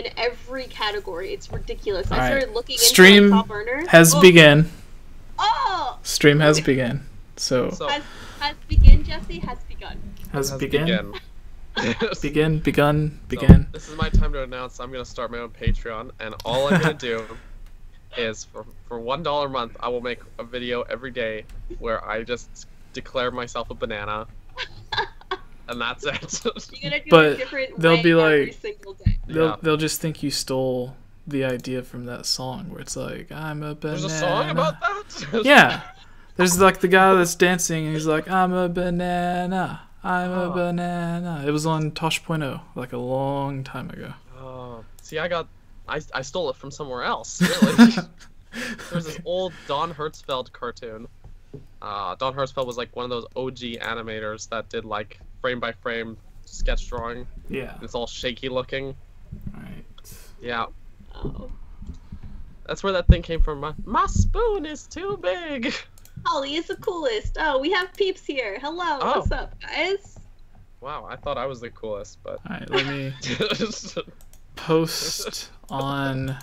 in every category. It's ridiculous. I Alright. started looking into Stream like, top earners. has begun. Oh! Stream has begun. So Has begun, Jesse? Has begun. has begun. Begin. Begun. So, this is my time to announce I'm going to start my own Patreon, and all I'm going to do is for $1 a month, I will make a video every day where I just declare myself a banana, and that's it. You're gonna do But a different they'll way be every like- single day. They'll just think you stole the idea from that song where it's like, I'm a banana. There's a song about that? Yeah. There's like the guy that's dancing and he's like, I'm a banana. I'm a banana. It was on Tosh.0 like a long time ago. Oh, see, I stole it from somewhere else, really. There's this old Don Hertzfeldt cartoon. Don Hertzfeldt was like one of those OG animators that did like frame by frame sketch drawing. Yeah. It's all shaky looking. Right. Yeah. Oh. That's where that thing came from. My spoon is too big. Holly is the coolest. Oh, we have peeps here. Hello. Oh. What's up, guys? Wow, I thought I was the coolest, but. Alright, let me post on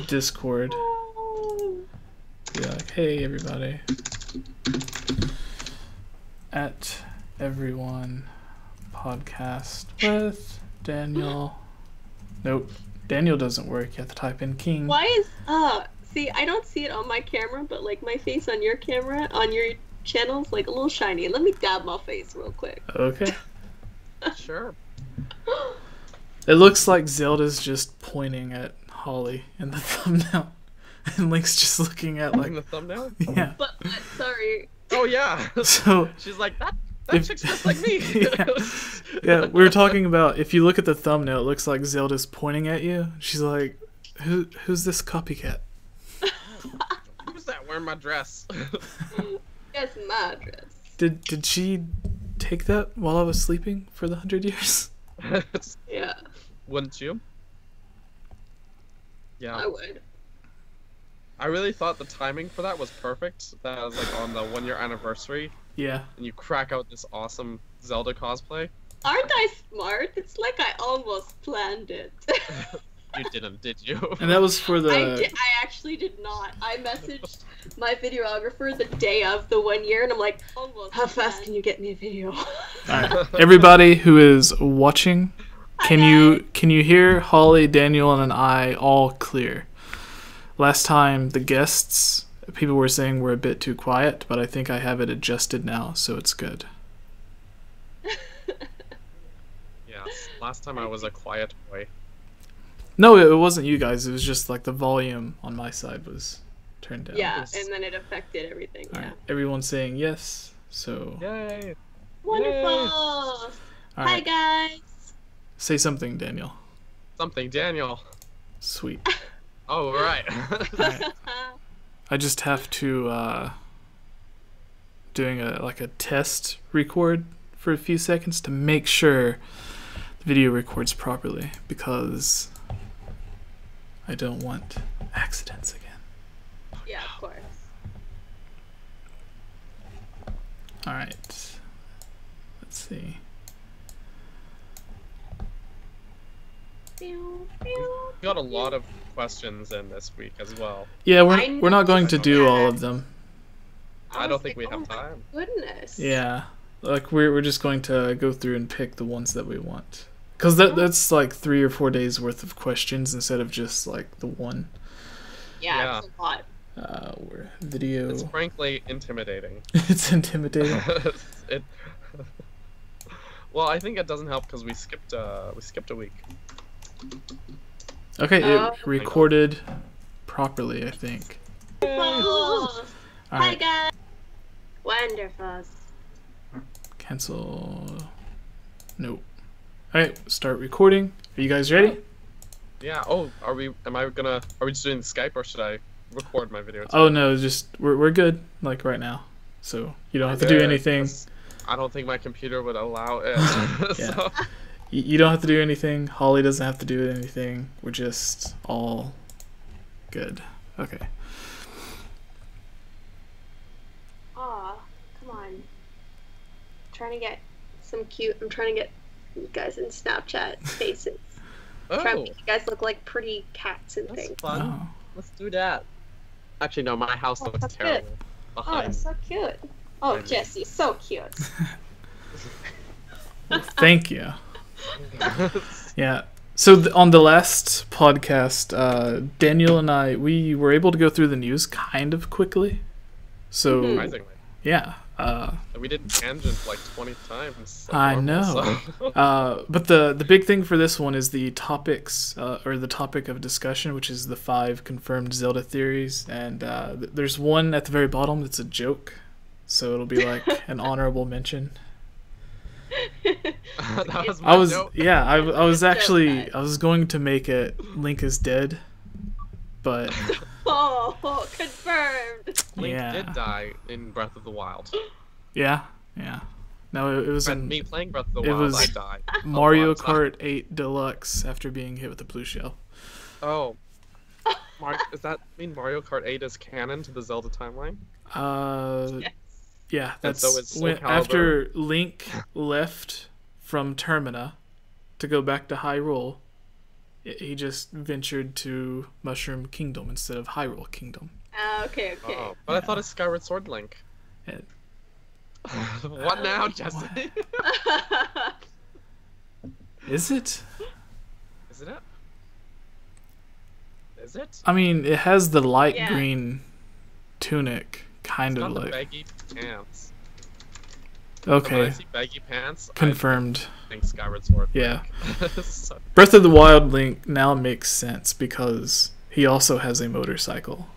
Discord. Oh. Be like, hey everybody. At everyone podcast with Daniel. Nope. Daniel doesn't work. You have to type in King. Why is see, I don't see it on my camera, but like my face on your camera, on your channel's like a little shiny. Let me dab my face real quick. Okay. Sure. It looks like Zelda's just pointing at Holly in the thumbnail. And Link's just looking at like In the thumbnail? yeah. But sorry. Oh, yeah. So She's like, that if- chick's just like me. yeah, we were talking about if you look at the thumbnail, it looks like Zelda's pointing at you. She's like, who's this copycat? Who's that wearing my dress? That's my dress. Did she take that while I was sleeping for the 100 years? Yeah, Wouldn't you? Yeah. I would. I really thought the timing for that was perfect. That was like on the 1-year anniversary, Yeah. and you crack out this awesome Zelda cosplay. Aren't I smart? It's like I almost planned it. You didn't, did you? And that was for the I actually did not. I messaged my videographer the day of the 1 year, and I'm like, how fast can you get me a video? Alright. Everybody who is watching, can you hear Holly, Daniel, and I all clear? Last time the guests, people were saying we're a bit too quiet, but I think I have it adjusted now, so it's good. Yes. Last time I was a quiet boy. No, it wasn't you guys. It was just like the volume on my side was turned down. Yeah, and then it affected everything. All Yeah. right. Everyone's saying yes, so Yay! Wonderful. all Hi right. guys. Say something, Daniel. Something, Daniel. Sweet. Oh, right. Alright. I just have to doing a test record for a few seconds to make sure the video records properly because I don't want accidents again. Yeah, of course. All right. Let's see. Pew, We pew. got a lot of questions in this week as well. Yeah, I we're not going know to do that. all of them. I was don't think like, we have oh my time. Goodness. Yeah, like we're just going to go through and pick the ones that we want, because that's like 3 or 4 days worth of questions instead of just like the one. Yeah, it's a lot. We're video. It's frankly intimidating. It's intimidating. it. Well, I think it doesn't help because we skipped a week. Okay, Oh. it recorded properly, I think. Oh, All hi right, guys. Wonderful. cancel. Nope. All right, start recording. Are you guys ready? Yeah. Oh, are we just doing Skype or should I record my video? Oh no, just we're good like right now, so you don't have to do Good, anything. 'cause I don't think my computer would allow it. Yeah. So, You don't have to do anything. Holly doesn't have to do anything. We're just all good. Okay. Aw, come on. I'm trying to get some cute. I'm trying to get you guys in Snapchat faces. Try and Oh, make you guys look like pretty cats and that's things. fun. Oh. Let's do that. Actually, no, my house looks that's good. terrible. Oh, Behind. that's so cute. Oh, Behind me. Jesse, so cute. Thank you. Yeah. So on the last podcast, Daniel and I, we were able to go through the news kind of quickly. So Surprisingly. yeah. We did tangent like 20 times. I normal, know. so- But the big thing for this one is the topics, or the topic of discussion, which is the 5 confirmed Zelda theories. And there's one at the very bottom that's a joke. So it'll be like an honorable mention. That was my joke. I was Good joke, actually, guys. I was going to make it Link is dead. But Oh, confirmed. Link yeah. did die in Breath of the Wild. Yeah. No, it was And in me playing Breath of the it Wild, was I died. Mario a long time. Kart 8 Deluxe after being hit with a blue shell. Oh. Does that mean Mario Kart 8 is canon to the Zelda timeline? Yes. Yeah, that's so is Soul when, Calibur. after Link left from Termina to go back to Hyrule, he just ventured to Mushroom Kingdom instead of Hyrule Kingdom. Okay. Oh, but I thought it's Skyward Sword Link. It- What now, Jesse? Is it? Isn't it? Is it? I mean, it has the light Yeah. green tunic, kind It's of not the like. baggy pants. So when I Okay, see baggy pants, confirmed. I think Skyward Sword. Yeah. So- Breath of the Wild Link now makes sense because he also has a motorcycle.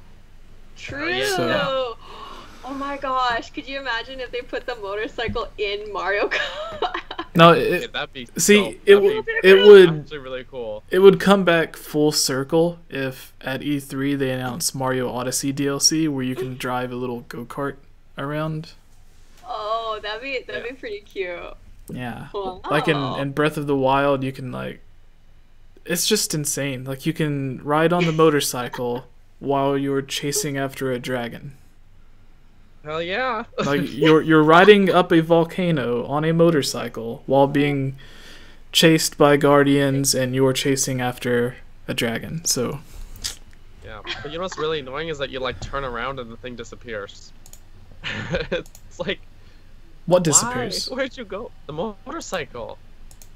True. Yeah. So- Oh my gosh, could you imagine if they put the motorcycle in Mario Kart? No, yeah, that'd be see, it it would actually really cool. it would come back full circle if at E3 they announced Mario Odyssey DLC where you can drive a little go-kart around. Oh, that'd be Yeah. pretty cute. Yeah. Wow. Like in Breath of the Wild, you can like it's just insane. Like you can ride on the motorcycle while you're chasing after a dragon. Hell yeah! Like you're riding up a volcano on a motorcycle while being chased by guardians and you're chasing after a dragon. So Yeah, but you know what's really annoying is that you like turn around and the thing disappears. It's like, what why? disappears? Where'd you go? The motorcycle.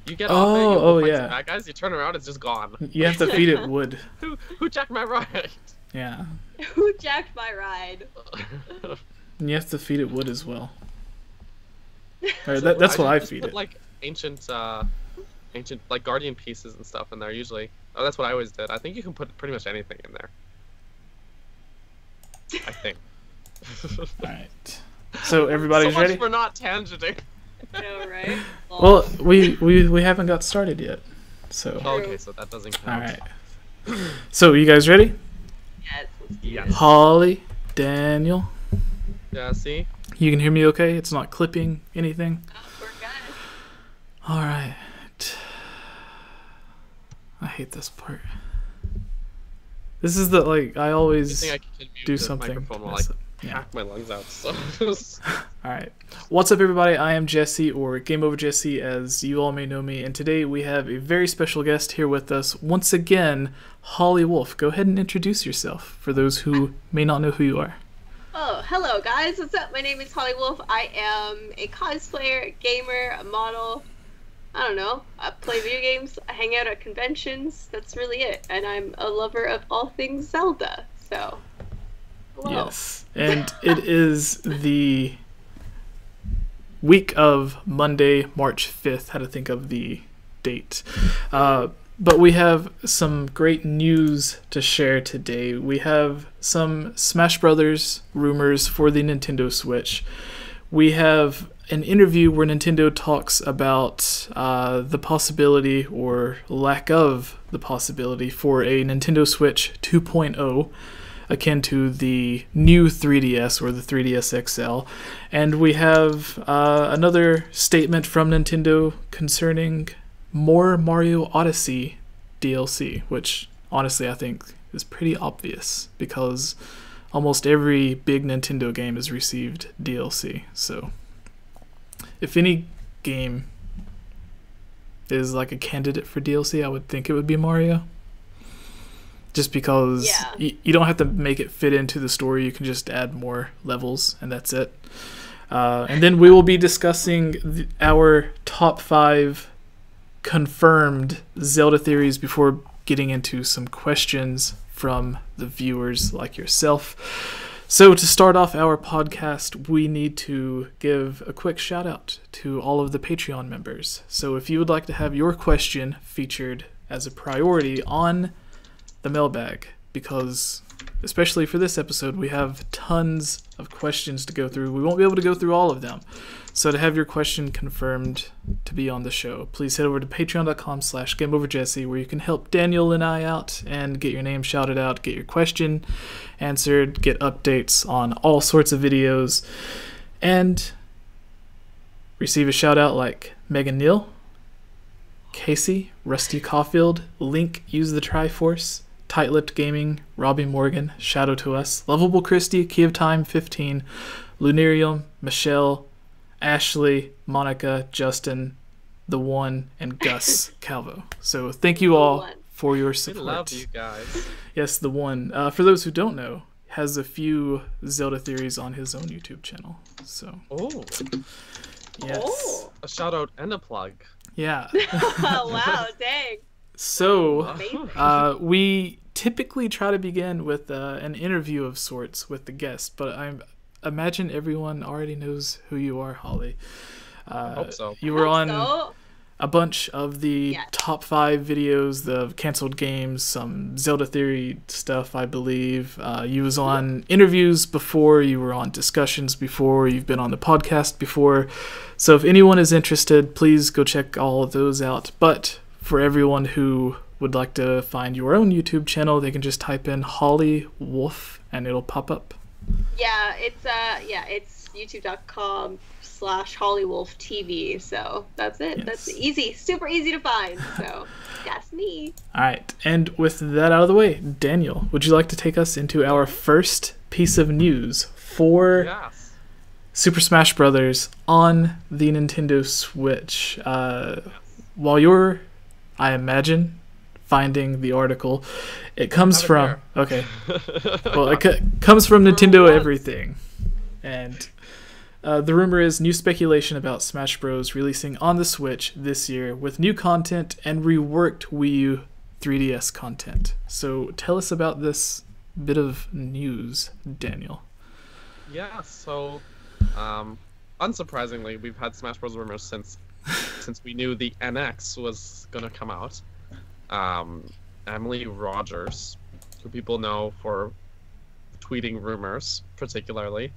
You get Oh, off it, you oh, fight yeah. some bad guys, you turn around, it's just gone. You have to feed it wood. Who jacked my ride? Yeah. Who jacked my ride? And you have to feed it wood as well. Or So that's what I just feed put, it. like ancient like guardian pieces and stuff in there usually. Oh, that's what I always did. I think you can put pretty much anything in there. I think. Alright. So everybody's so much ready? for not tangenting. I know, right? Well, we haven't got started yet. So Okay, so that doesn't count. alright. So you guys ready? Yes. Yes. Holly, Daniel, Yeah, see? you can hear me okay? It's not clipping anything? We're good. Alright. I hate this part. This is the, like, I Good always thing I can mute do the something. microphone while I mess up. Yeah. hack my lungs out. So. Alright. What's up, everybody? I am Jesse, or Game Over Jesse, as you all may know me, and today we have a very special guest here with us. Once again, Holly Wolf. Go ahead and introduce yourself for those who may not know who you are. Oh, hello guys. What's up? My name is Holly Wolf. I am a cosplayer, a gamer, a model. I don't know. I play video games. I hang out at conventions. That's really it. And I'm a lover of all things Zelda. So, hello. Yes. And it is the week of Monday, March 5th. How to think of the date. But we have some great news to share today. We have some Smash Brothers rumors for the Nintendo Switch. We have an interview where Nintendo talks about the possibility or lack of the possibility for a Nintendo Switch 2.0, akin to the new 3DS or the 3DS XL. And we have another statement from Nintendo concerning more Mario Odyssey DLC, which honestly I think is pretty obvious because almost every big Nintendo game has received DLC. So if any game is like a candidate for DLC, I would think it would be Mario. Just because you don't have to make it fit into the story. You can just add more levels, and that's it. And then we will be discussing our top 5 confirmed Zelda theories before getting into some questions from the viewers like yourself. So to start off our podcast, we need to give a quick shout out to all of the Patreon members. So if you would like to have your question featured as a priority on the mailbag, because especially for this episode, we have tons of questions to go through. We won't be able to go through all of them. So to have your question confirmed to be on the show, please head over to patreon.com/GameOverJesse, where you can help Daniel and I out and get your name shouted out, get your question answered, get updates on all sorts of videos, and receive a shout out like Megan Neal, Casey, Rusty Caulfield, Link, Use the Triforce, Tight-Lipped Gaming, Robbie Morgan, Shadow to Us, Lovable Christie, Key of Time 15, Lunarium, Michelle, Ashley, Monica, Justin, The One, and Gus Calvo. So thank you all for your support. We love you guys. Yes, The One. For those who don't know, has a few Zelda theories on his own YouTube channel. So. Oh. Yes. Oh. A shout out and a plug. Yeah. Wow, dang. So, we typically try to begin with an interview of sorts with the guest, but I imagine everyone already knows who you are, Holly. I hope so. You were on a bunch of the top 5 videos, the canceled games, some Zelda theory stuff, I believe. You was on interviews before, you were on discussions before, you've been on the podcast before. So if anyone is interested, please go check all of those out. But for everyone who would like to find your own YouTube channel, they can just type in Holly Wolf and it'll pop up. Yeah, it's youtube.com/HollyWolfTV. So that's it. Yes. That's easy, super easy to find. So that's me. All right, and with that out of the way, Daniel, would you like to take us into our first piece of news for Super Smash Brothers on the Nintendo Switch? While you're, I imagine, finding the article, it comes from well, it comes from Nintendo Everything, and the rumor is new speculation about Smash Bros. Releasing on the Switch this year with new content and reworked Wii U 3DS content. So tell us about this bit of news, Daniel. Yeah, so unsurprisingly, we've had Smash Bros. Rumors since we knew the NX was gonna come out. Emily Rogers, who people know for tweeting rumors, particularly,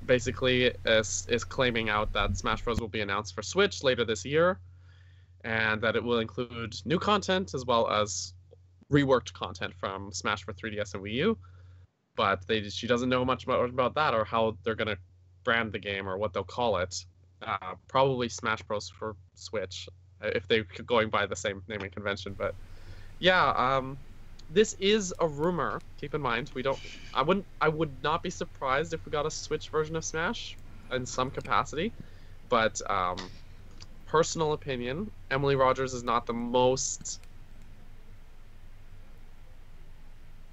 basically is claiming out that Smash Bros. Will be announced for Switch later this year, and that it will include new content as well as reworked content from Smash for 3DS and Wii U. But she doesn't know much about that or how they're gonna brand the game or what they'll call it. Probably Smash Bros. For Switch, if they're going by the same naming convention. But yeah, this is a rumor. Keep in mind, I would not be surprised if we got a Switch version of Smash in some capacity. But personal opinion, Emily Rogers is not the most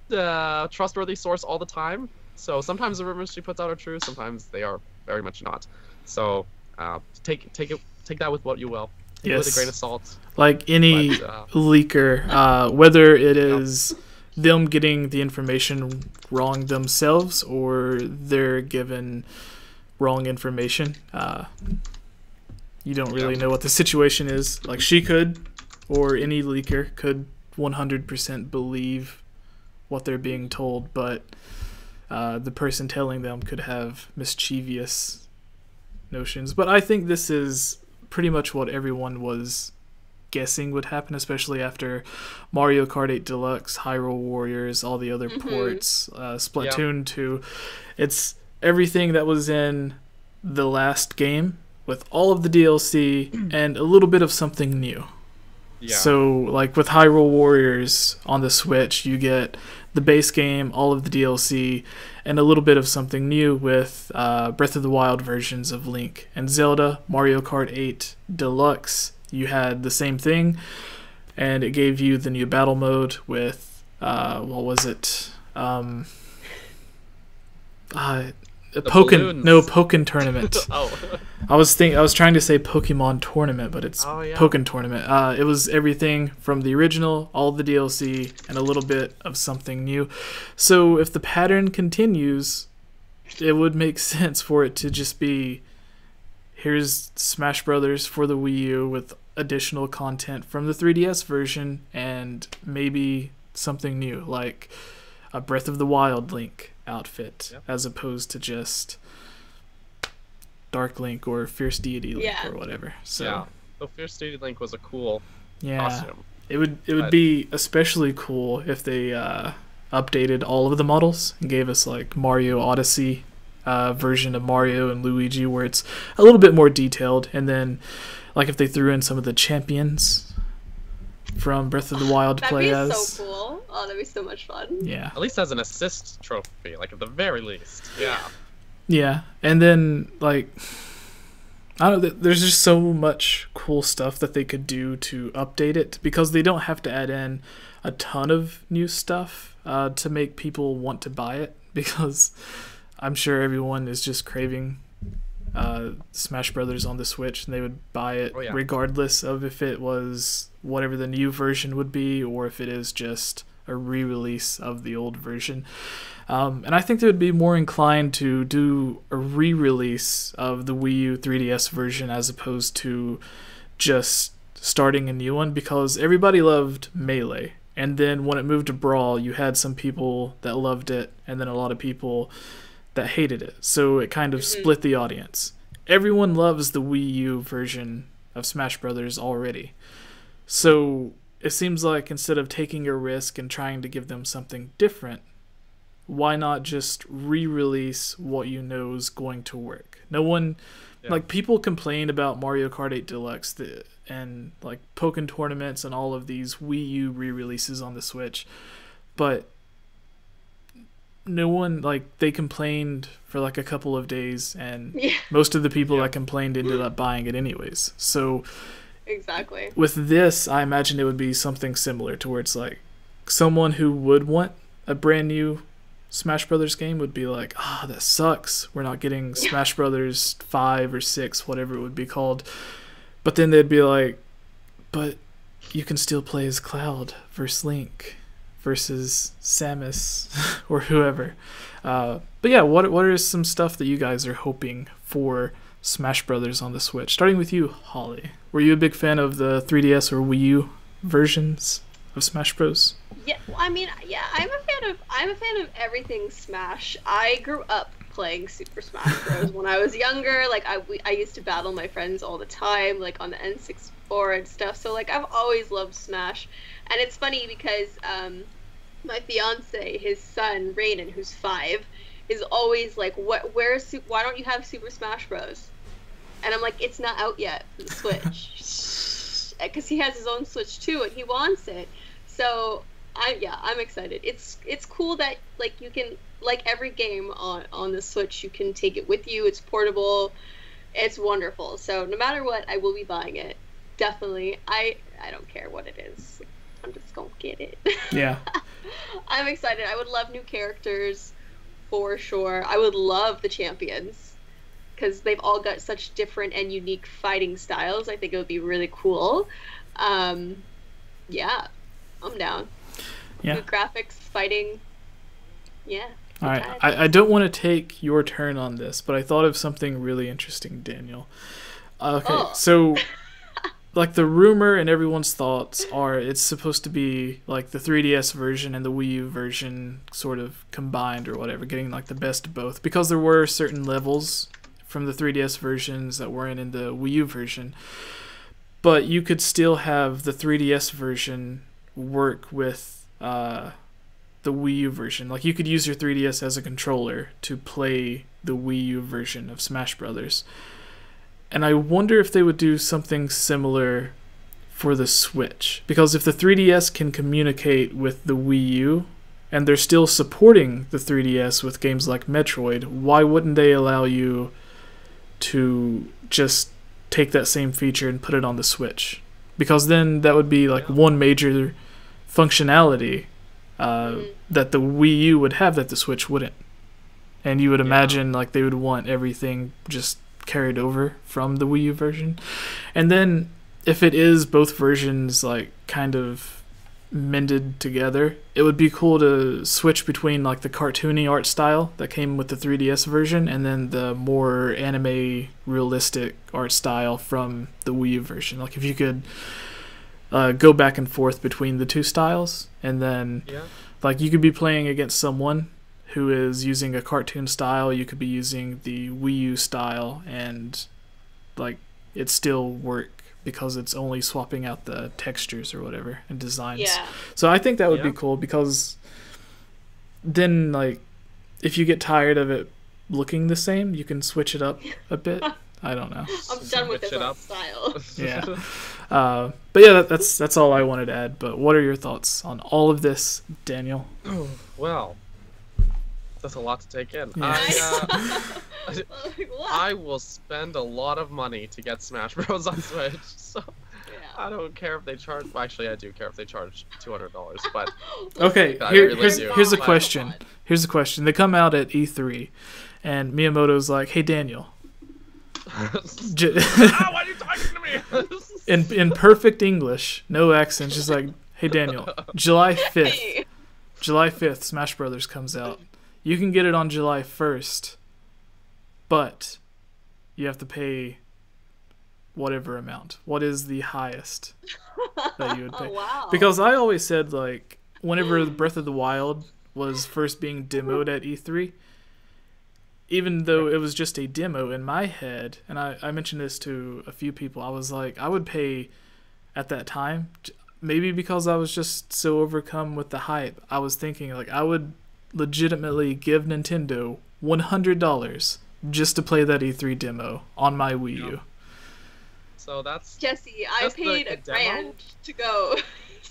trustworthy source all the time. So sometimes the rumors she puts out are true, sometimes they are very much not. So take that with what you will. Take it with a grain of salt. Like any leaker, whether it is them getting the information wrong themselves or they're given wrong information, you don't really know what the situation is. Like she could, or any leaker could 100% believe what they're being told, but the person telling them could have mischievous notions. But I think this is pretty much what everyone was guessing would happen, especially after Mario Kart 8 Deluxe, Hyrule Warriors, all the other ports, Splatoon 2. It's everything that was in the last game with all of the DLC and a little bit of something new. Yeah. So, like with Hyrule Warriors on the Switch, you get the base game, all of the DLC, and a little bit of something new with Breath of the Wild versions of Link and Zelda. Mario Kart 8 Deluxe, you had the same thing, and it gave you the new battle mode with, what was it? Pokken Tournament. Oh. I was trying to say Pokemon Tournament, but it's yeah. Pokken Tournament. It was everything from the original, all the DLC, and a little bit of something new. So if the pattern continues, it would make sense for it to just be, here's Smash Brothers for the Wii U with additional content from the 3DS version and maybe something new, like a Breath of the Wild Link outfit, as opposed to just Dark Link or Fierce Deity Link or whatever. So Fierce Deity Link was a cool costume. It would be especially cool if they updated all of the models and gave us like Mario Odyssey version of Mario and Luigi where it's a little bit more detailed, and then like if they threw in some of the champions from Breath of the Wild to play as. That'd be so cool. Oh, that'd be so much fun. Yeah. At least as an assist trophy, like at the very least. Yeah. Yeah, and then like I don't know, there's just so much cool stuff that they could do to update it, because they don't have to add in a ton of new stuff to make people want to buy it, because I'm sure everyone is just craving Smash Brothers on the Switch, and they would buy it regardless of if it was whatever the new version would be or if it is just a re-release of the old version. And I think they would be more inclined to do a re-release of the Wii U 3DS version as opposed to just starting a new one, because everybody loved Melee, and then when it moved to Brawl, you had some people that loved it and then a lot of people that hated it, so it kind of split the audience. Everyone loves the Wii U version of Smash Brothers already, so it seems like instead of taking a risk and trying to give them something different, why not just re-release what you know is going to work? No one, like, people complain about Mario Kart 8 Deluxe and like Pokken Tournaments and all of these Wii U re-releases on the Switch, but no one, like, they complained for like a couple of days, and most of the people that complained ended up buying it anyways. So exactly, with this, I imagine it would be something similar to where it's like someone who would want a brand new Smash Brothers game would be like, that sucks, we're not getting Smash Brothers 5 or 6, whatever it would be called. But then they'd be like, but you can still play as Cloud versus Link versus Samus or whoever. But yeah, what are some stuff that you guys are hoping for Smash Brothers on the Switch? Starting with you, Holly. Were you a big fan of the 3DS or Wii U versions of Smash Bros? Yeah, well, I mean, I'm a fan of everything Smash. I grew up playing Super Smash Bros. When I was younger. Like I used to battle my friends all the time, like on the N64 and stuff. So like I've always loved Smash, and it's funny because my fiance, his son Raiden, who's 5, is always like, why don't you have Super Smash Bros? And I'm like, it's not out yet for the Switch, because he has his own Switch too, and he wants it. So I'm excited. It's cool that like you can, like every game on the Switch, you can take it with you. It's portable. It's wonderful. So no matter what, I will be buying it. Definitely. I don't care what it is. I'm just gonna get it. Yeah. I'm excited. I would love new characters for sure. I would love the champions, because they've all got such different and unique fighting styles. I think it would be really cool. Yeah, I'm down. Yeah. New graphics, fighting. Yeah. All right. I don't want to take your turn on this, but I thought of something really interesting, Daniel. Okay, so like the rumor and everyone's thoughts are it's supposed to be like the 3DS version and the Wii U version sort of combined or whatever, getting like the best of both, because there were certain levels from the 3DS versions that weren't in the Wii U version. But you could still have the 3DS version work with the Wii U version. Like you could use your 3DS as a controller to play the Wii U version of Smash Brothers. And I wonder if they would do something similar for the Switch. Because if the 3DS can communicate with the Wii U, and they're still supporting the 3DS with games like Metroid, why wouldn't they allow you to just take that same feature and put it on the Switch? Because then that would be like one major functionality that the Wii U would have that the Switch wouldn't. And you would imagine like they would want everything just carried over from the Wii U version. And then if it is both versions like kind of mended together, it would be cool to switch between like the cartoony art style that came with the 3DS version and then the more anime realistic art style from the Wii U version. Like if you could go back and forth between the two styles, and then like you could be playing against someone who is using a cartoon style, you could be using the Wii U style, and like it still work because it's only swapping out the textures or whatever and designs. Yeah. So I think that would be cool, because then like if you get tired of it looking the same, you can switch it up a bit. I don't know. I'm done with this art style. Yeah. But yeah, that's all I wanted to add. But what are your thoughts on all of this, Daniel? Well, that's a lot to take in. Yeah. I will spend a lot of money to get Smash Bros on Switch, so I don't care if they charge. Well, actually, I do care if they charge $200, but okay. Here's a question. Here's a question. They come out at E3, and Miyamoto's like, "Hey, Daniel." Why are you talking to me? in perfect English, no accent, just like, "Hey, Daniel, July 5th, Smash Brothers comes out. You can get it on July 1st, but you have to pay whatever amount. What is the highest that you would pay?" Oh, wow. Because I always said, like, whenever Breath of the Wild was first being demoed at E3, even though it was just a demo in my head, and I mentioned this to a few people, I was like, I would pay at that time, maybe because I was just so overcome with the hype, I was thinking, like, I would legitimately give Nintendo $100 just to play that E3 demo on my Wii U. So that's Jesse. I paid a grand to go.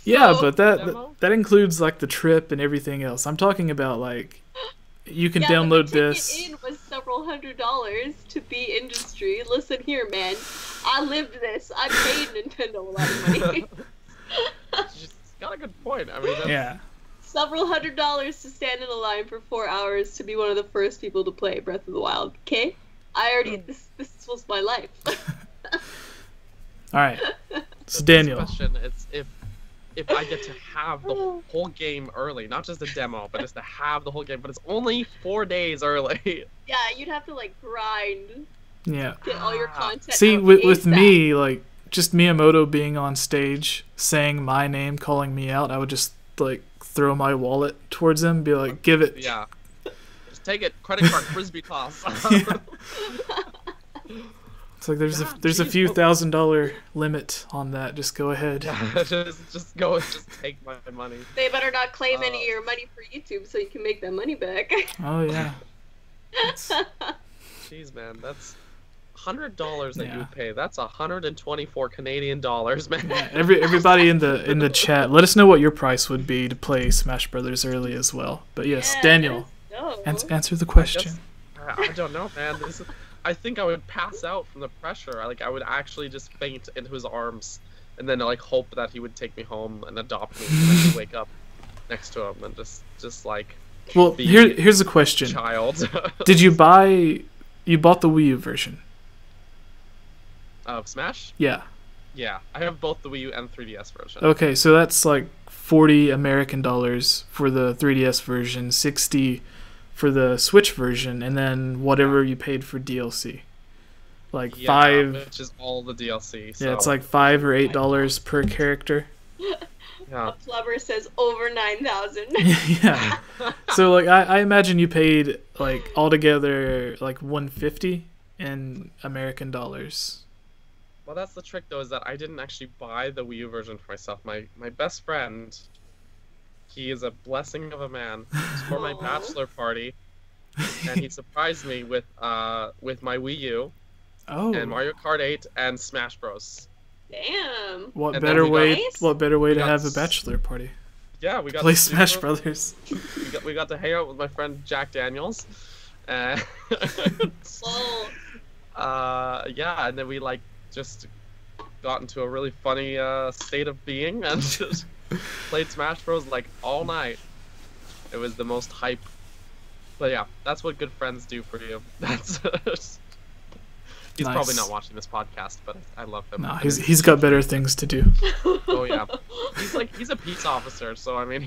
Yeah, but that includes like the trip and everything else. I'm talking about like you can download this. The ticket in was several $100s to be industry. Listen here, man. I lived this. I paid Nintendo a lot of money. She's got a good point. I mean, yeah. Several $100s to stand in a line for 4 hours to be one of the first people to play Breath of the Wild. Okay, I already this was my life. All right, so Daniel. This question is if I get to have the whole game early, not just a demo, but just to have the whole game, but it's only 4 days early. Yeah, you'd have to like grind. Yeah. Get all your content. See, out with ASAP. me, like just Miyamoto being on stage, saying my name, calling me out, I would just like throw my wallet towards him, be like, "Give it." Yeah. Just take it. Credit card, frisbee toss. Yeah. It's like there's a few $1,000 limit on that. Just go ahead. Yeah, just go. Just take my money. They better not claim any of your money for YouTube, so you can make that money back. Oh yeah. Jeez, man, that's $100 that you would pay. That's 124 Canadian dollars, man. Yeah, everybody in the chat, let us know what your price would be to play Smash Brothers early as well. But yes, Daniel, answer the question. I don't know, man. I think I would pass out from the pressure. I would actually just faint into his arms, and then like hope that he would take me home and adopt me, and I could wake up next to him and just like. Well, here's a question. Child. Did you bought the Wii U version of Smash? Yeah. Yeah, I have both the Wii U and 3DS version. Okay, so that's like $40 American for the 3DS version, 60 for the Switch version, and then whatever you paid for DLC. Like $5, which is all the DLC. So. Yeah, it's like $5 or $8 per character. Yeah. Flubber says over 9,000. Yeah. So like I imagine you paid like altogether like $150 in American dollars. Well, that's the trick though, is that I didn't actually buy the Wii U version for myself. My best friend, he is a blessing of a man. It's for my bachelor party, and he surprised me with my Wii U and Mario Kart 8 and Smash Bros. Damn. What And better then we way? got- Nice. What better way we to got have a s- bachelor party? Yeah, we got Play to Smash super- Brothers. we got to hang out with my friend Jack Daniels. Uh, Lol. yeah, and then we like just got into a really funny state of being and just played Smash Bros like all night. It was the most hype. But yeah, that's what good friends do for you. That's he's probably Nice. not watching this podcast, but I love him. No, And he's got better things to do. oh yeah, he's a peace officer, so I mean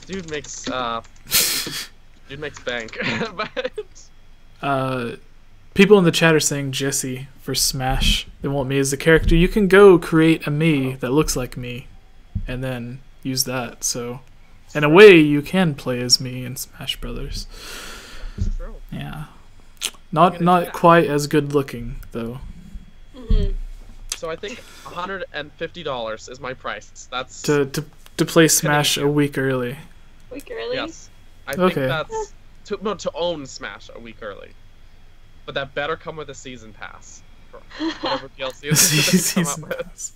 dude makes bank. But People in the chat are saying Jesse for Smash. They want me as the character. You can go create a me that looks like me, and then use that. So, in a way, you can play as me in Smash Brothers. it's true. Yeah, gonna do not that. quite as good looking though. Mm-hmm. So I think $150 is my price. That's To play Smash a week early. Week early. yes. I Okay. think that's to own Smash a week early. But that better come with a season pass for whatever DLC they come Season out with. pass.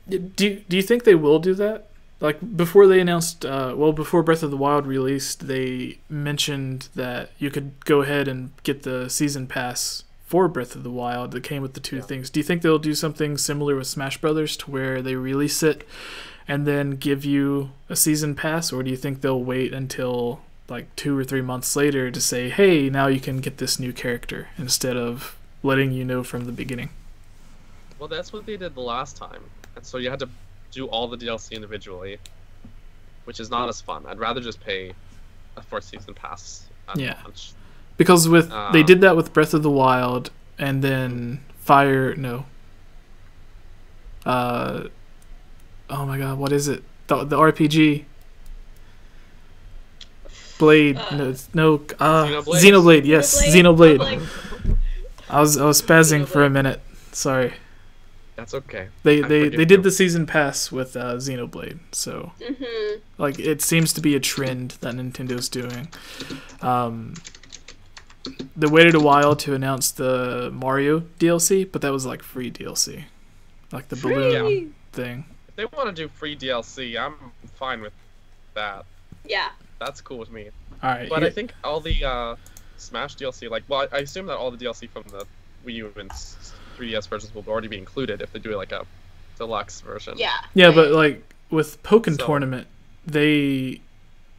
Do you think they will do that? Like before they announced, before Breath of the Wild released, they mentioned that you could go ahead and get the season pass for Breath of the Wild that came with the two things. Do you think they'll do something similar with Smash Brothers to where they release it and then give you a season pass, or do you think they'll wait until like 2 or 3 months later to say, hey, now you can get this new character, instead of letting you know from the beginning? Well, that's what they did the last time. And so you had to do all the DLC individually, which is not as fun. I'd rather just pay for a season pass at Yeah. launch. Because they did that with Breath of the Wild, and then oh my god, what is it? The RPG. Blade, Xenoblade, yes, Xenoblade. Like, I was spazzing for a minute. Sorry. That's okay. They I forgive did you. the season pass with Xenoblade, so mm-hmm. like it seems to be a trend that Nintendo's doing. They waited a while to announce the Mario DLC, but that was like free DLC, like the balloon thing. If they want to do free DLC, I'm fine with that. Yeah. That's cool with me. All right, But I think all the Smash DLC, I assume that all the DLC from the Wii U and 3DS versions will already be included if they do like a deluxe version. Yeah. yeah, right. but like with Pokken So- Tournament, they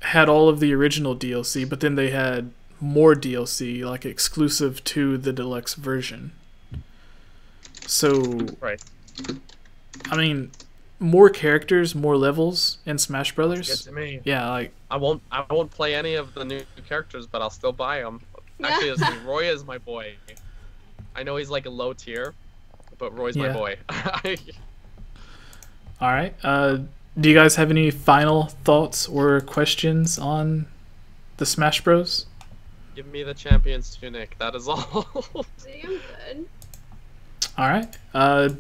had all of the original DLC, but then they had more DLC like exclusive to the deluxe version. So Right. I mean, more characters, more levels in Smash Get Brothers. to me. Yeah, like I won't play any of the new characters, but I'll still buy them. Actually, Roy is my boy. I know he's like a low tier, but Roy's my Yeah. boy. all right. Do you guys have any final thoughts or questions on the Smash Bros? Give me the champion's tunic. That is all. See, I'm good. All right.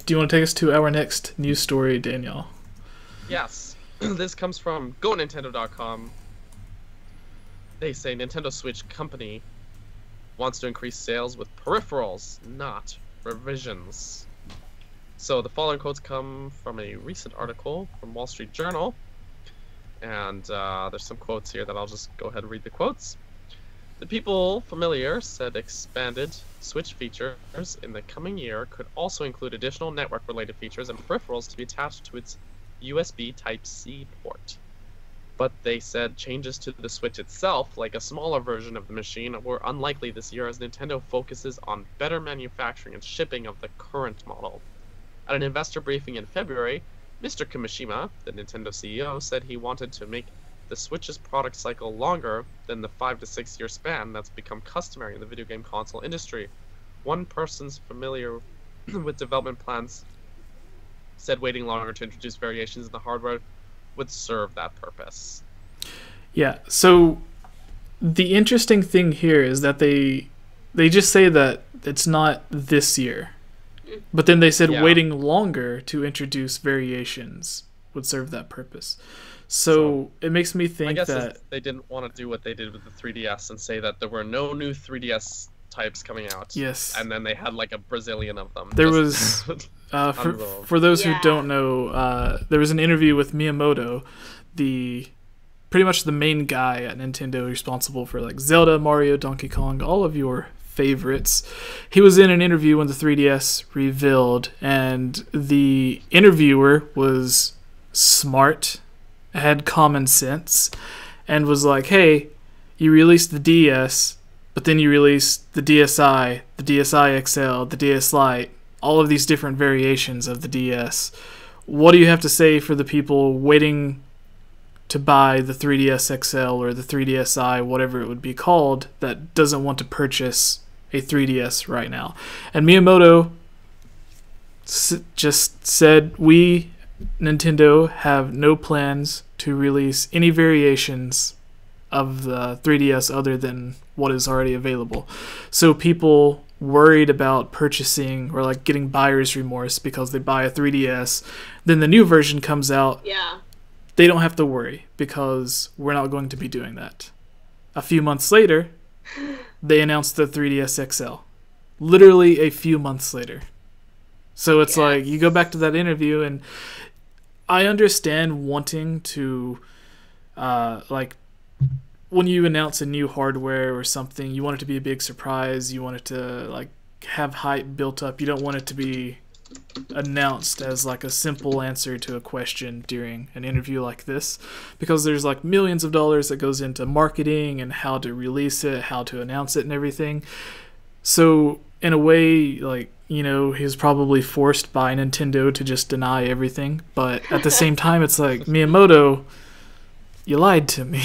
Do you want to take us to our next news story, Danielle? Yes. This comes from GoNintendo.com. They say Nintendo Switch company wants to increase sales with peripherals, not revisions. So the following quotes come from a recent article from Wall Street Journal. And there's some quotes here that I'll just go ahead and read the quotes. The people familiar said expanded Switch features in the coming year could also include additional network-related features and peripherals to be attached to its USB Type-C port. But they said changes to the Switch itself, like a smaller version of the machine, were unlikely this year as Nintendo focuses on better manufacturing and shipping of the current model. At an investor briefing in February, Mr. Kimishima, the Nintendo CEO, said he wanted to make the Switch's product cycle longer than the 5 to 6 year span that's become customary in the video game console industry. One person's familiar with development plans said waiting longer to introduce variations in the hardware would serve that purpose. Yeah. So the interesting thing here is that they just say that it's not this year, but then they said waiting longer to introduce variations would serve that purpose. So it makes me think I guess that they didn't want to do what they did with the 3DS and say that there were no new 3DS types coming out. Yes. And then they had like a Brazilian of them. There was for those who don't know, there was an interview with Miyamoto, pretty much the main guy at Nintendo responsible for like Zelda, Mario, Donkey Kong, all of your favorites. He was in an interview when the 3DS revealed, and the interviewer was smart, had common sense, and was like, hey, you released the DS, but then you released the DSi, the DSi XL, the DS Lite, all of these different variations of the DS. What do you have to say for the people waiting to buy the 3DS XL or the 3DSi, whatever it would be called, that doesn't want to purchase a 3DS right now? And Miyamoto just said, we, Nintendo, have no plans to release any variations of the 3DS other than what is already available. So people worried about purchasing or like getting buyer's remorse because they buy a 3DS, then the new version comes out. Yeah. They don't have to worry because we're not going to be doing that. A few months later, they announced the 3DS XL. Literally a few months later. So it's like, you go back to that interview, and I understand wanting to, like, when you announce a new hardware or something, you want it to be a big surprise. You want it to, like, have hype built up. You don't want it to be announced as like a simple answer to a question during an interview like this, because there's like millions of dollars that goes into marketing and how to release it, how to announce it and everything. So in a way, like, you know, he's probably forced by Nintendo to just deny everything, but at the same time it's like, Miyamoto, you lied to me.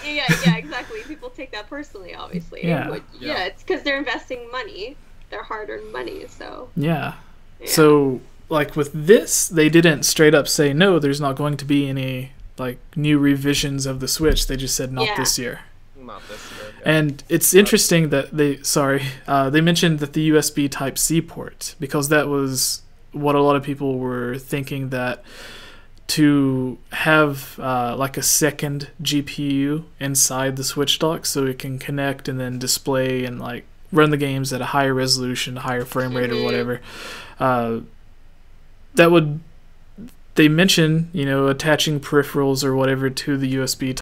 Yeah, exactly. People take that personally, obviously. Yeah, it's because they're investing money, their hard-earned money, so. Yeah. So, like, with this, they didn't straight up say, no, there's not going to be any, like, new revisions of the Switch. They just said, not this year. Not this year, And it's interesting that they mentioned that the USB Type-C port, because that was what a lot of people were thinking, that to have, like, a second GPU inside the Switch dock so it can connect and then display and, like, run the games at a higher resolution, higher frame rate or whatever. That would, they mention, you know, attaching peripherals or whatever to the USB